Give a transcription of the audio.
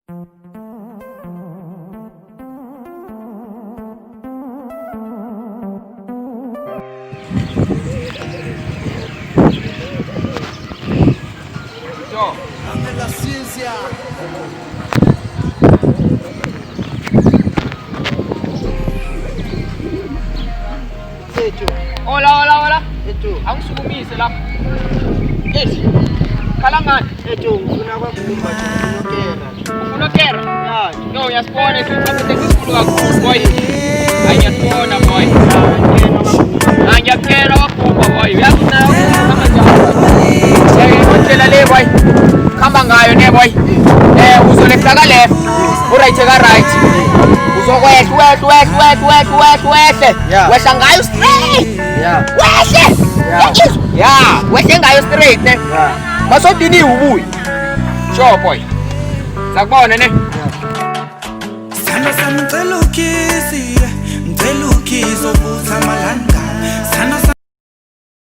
La ciencia. Hola. Ang sumise lang. Yes. Kalangan. Ufuna kera. No, yaspone sukapete kukulu boy. Ayaspona boy. Anja kera wakumba boy. Yakuna kama le boy. Kama ngayo ne boy. Uzolekta ka left. Uright ka right. Uzokwehle. Wehla ngayo straight. Wehle ngayo straight ne. Masodini ubuyi. Sure boy. Sakubona ne. Sana ngicela ukisi, ngicela ukisi obuza malanga. Sana